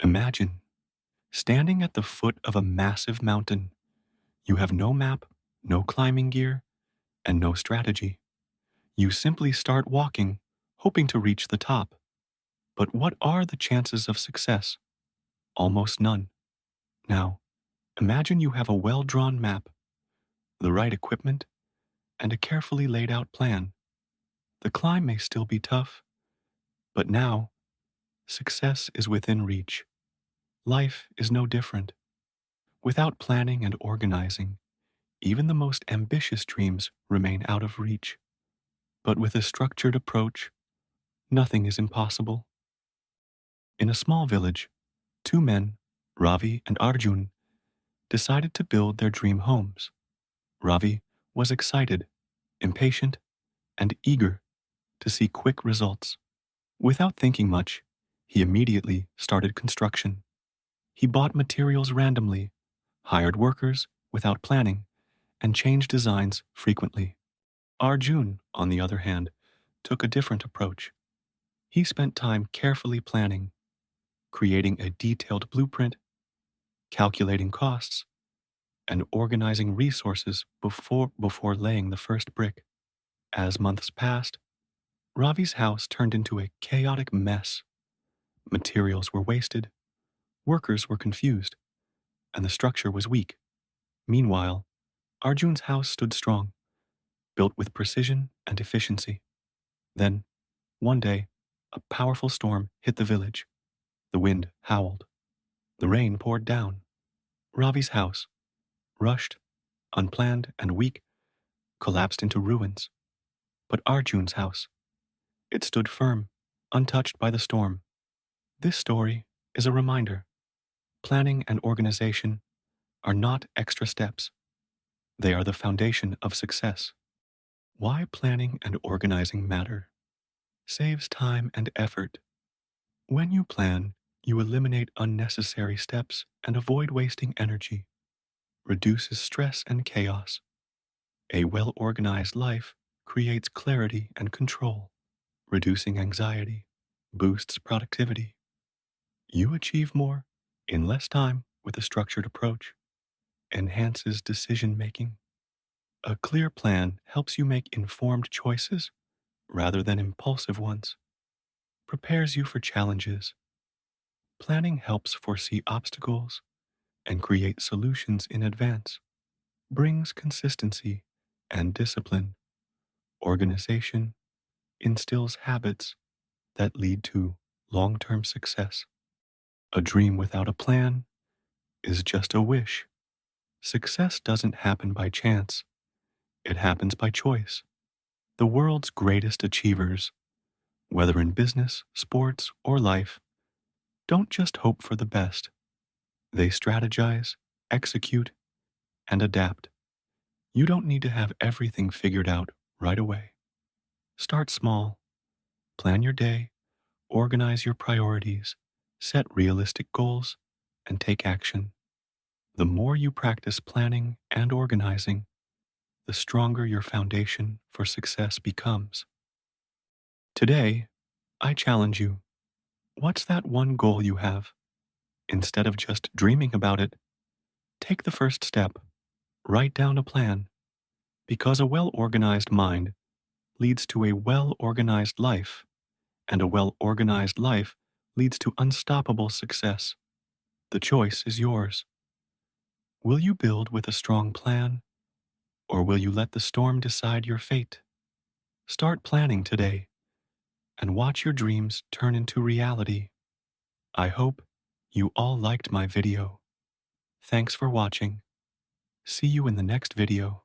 Imagine standing at the foot of a massive mountain. You have no map, no climbing gear, and no strategy. You simply start walking, hoping to reach the top. But what are the chances of success? Almost none. Now, imagine you have a well-drawn map, the right equipment, and a carefully laid out plan. The climb may still be tough, but now success is within reach. Life is no different. Without planning and organizing, even the most ambitious dreams remain out of reach. But with a structured approach, nothing is impossible. In a small village, two men, Ravi and Arjun, decided to build their dream homes. Ravi was excited, impatient, and eager to see quick results. Without thinking much, he immediately started construction. He bought materials randomly, hired workers without planning, and changed designs frequently. Arjun, on the other hand, took a different approach. He spent time carefully planning, creating a detailed blueprint, calculating costs, and organizing resources before laying the first brick. As months passed, Ravi's house turned into a chaotic mess. Materials were wasted, workers were confused, and the structure was weak. Meanwhile, Arjun's house stood strong, built with precision and efficiency. Then, one day, a powerful storm hit the village. The wind howled. The rain poured down. Ravi's house, rushed, unplanned, and weak, collapsed into ruins. But Arjun's house, it stood firm, untouched by the storm. This story is a reminder. Planning and organization are not extra steps. They are the foundation of success. Why planning and organizing matter? Saves time and effort. When you plan, you eliminate unnecessary steps and avoid wasting energy. Reduces stress and chaos. A well-organized life creates clarity and control, reducing anxiety, boosts productivity. You achieve more in less time with a structured approach, enhances decision-making. A clear plan helps you make informed choices rather than impulsive ones, prepares you for challenges. Planning helps foresee obstacles and create solutions in advance, brings consistency and discipline. Organization instills habits that lead to long-term success. A dream without a plan is just a wish. Success doesn't happen by chance. It happens by choice. The world's greatest achievers, whether in business, sports, or life, don't just hope for the best. They strategize, execute, and adapt. You don't need to have everything figured out right away. Start small. Plan your day, organize your priorities, set realistic goals, and take action. The more you practice planning and organizing, the stronger your foundation for success becomes. Today, I challenge you. What's that one goal you have? Instead of just dreaming about it, take the first step. Write down a plan, because a well-organized mind leads to a well-organized life, and a well-organized life leads to unstoppable success. The choice is yours. Will you build with a strong plan, or will you let the storm decide your fate? Start planning today and watch your dreams turn into reality. I hope you all liked my video. Thanks for watching. See you in the next video.